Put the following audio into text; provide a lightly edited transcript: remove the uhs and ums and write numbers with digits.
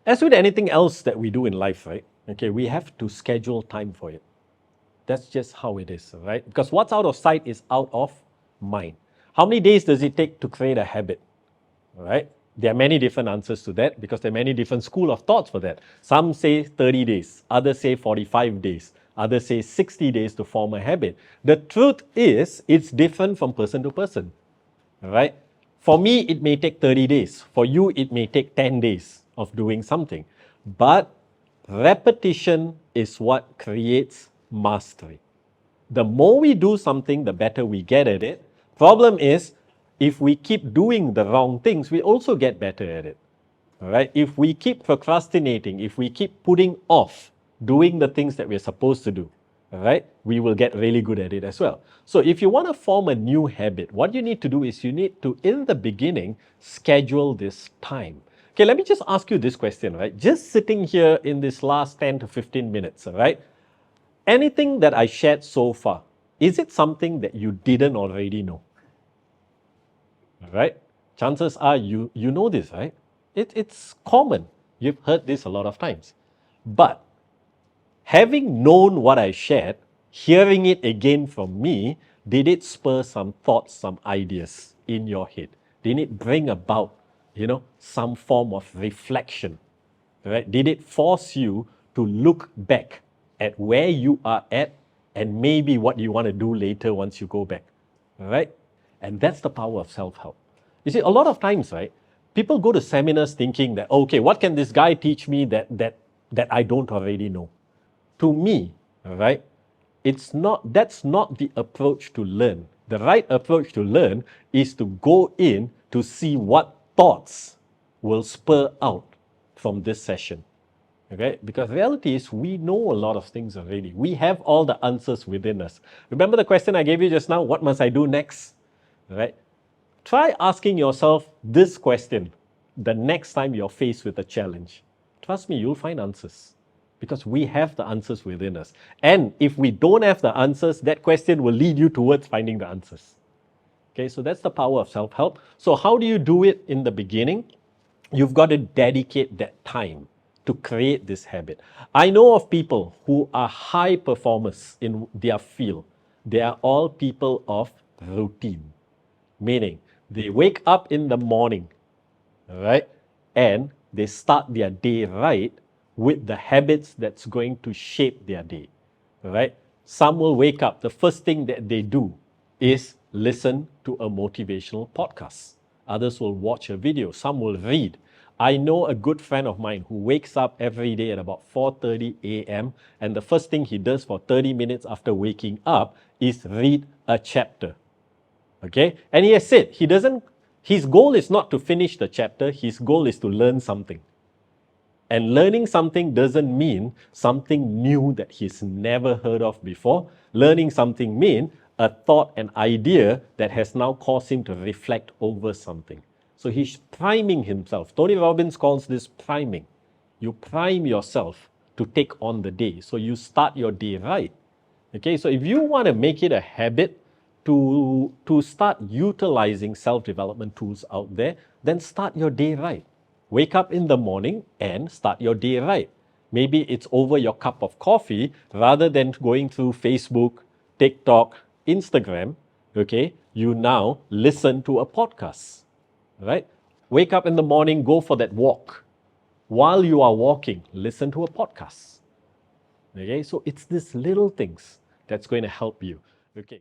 As with anything else that we do in life, right? Okay, we have to schedule time for it. That's just how it is, right? Because what's out of sight is out of mind. How many days does it take to create a habit? Right? There are many different answers to that because there are many different school of thoughts for that. Some say 30 days, others say 45 days, others say 60 days to form a habit. The truth is, it's different from person to person, right? For me, it may take 30 days. For you, it may take 10 days of doing something. But repetition is what creates mastery. The more we do something, the better we get at it. Problem is, if we keep doing the wrong things, we also get better at it. All right? If we keep procrastinating, if we keep putting off doing the things that we're supposed to do, all right, we will get really good at it as well. So if you want to form a new habit, what you need to do is you need to, in the beginning, schedule this time. Okay, let me just ask you this question, right? Just sitting here in this last 10 to 15 minutes, all right? Anything that I shared so far, is it something that you didn't already know? All right? Chances are you know this, right? It's common. You've heard this a lot of times. But having known what I shared, hearing it again from me, did it spur some thoughts, some ideas in your head? Did it bring about, some form of reflection? Right? Did it force you to look back at where you are at and maybe what you want to do later once you go back? Right? And that's the power of self-help. You see, a lot of times, right, people go to seminars thinking that, okay, what can this guy teach me that I don't already know? To me, right, that's not the approach to learn. The right approach to learn is to go in to see what thoughts will spur out from this session. Okay? Because reality is we know a lot of things already. We have all the answers within us. Remember the question I gave you just now? What must I do next? Right? Try asking yourself this question the next time you're faced with a challenge. Trust me, you'll find answers because we have the answers within us. And if we don't have the answers, that question will lead you towards finding the answers. Okay, so that's the power of self-help. So how do you do it in the beginning? You've got to dedicate that time to create this habit. I know of people who are high performers in their field. They are all people of routine, meaning they wake up in the morning, right, and they start their day right with the habits that's going to shape their day, right? Some will wake up, the first thing that they do is listen to a motivational podcast. Others will watch a video. Some will read. I know a good friend of mine who wakes up every day at about 4:30 a.m. and the first thing he does for 30 minutes after waking up is read a chapter. Okay? And he has said his goal is not to finish the chapter, his goal is to learn something. And learning something doesn't mean something new that he's never heard of before. Learning something means a thought, an idea that has now caused him to reflect over something. So he's priming himself. Tony Robbins calls this priming. You prime yourself to take on the day. So you start your day right. Okay, so if you want to make it a habit to start utilizing self-development tools out there, then start your day right. Wake up in the morning and start your day right. Maybe it's over your cup of coffee rather than going through Facebook, TikTok, Instagram. Okay, you now listen to a podcast, right? Wake up in the morning, go for that walk. While you are walking, listen to a podcast. Okay, so it's these little things that's going to help you. Okay.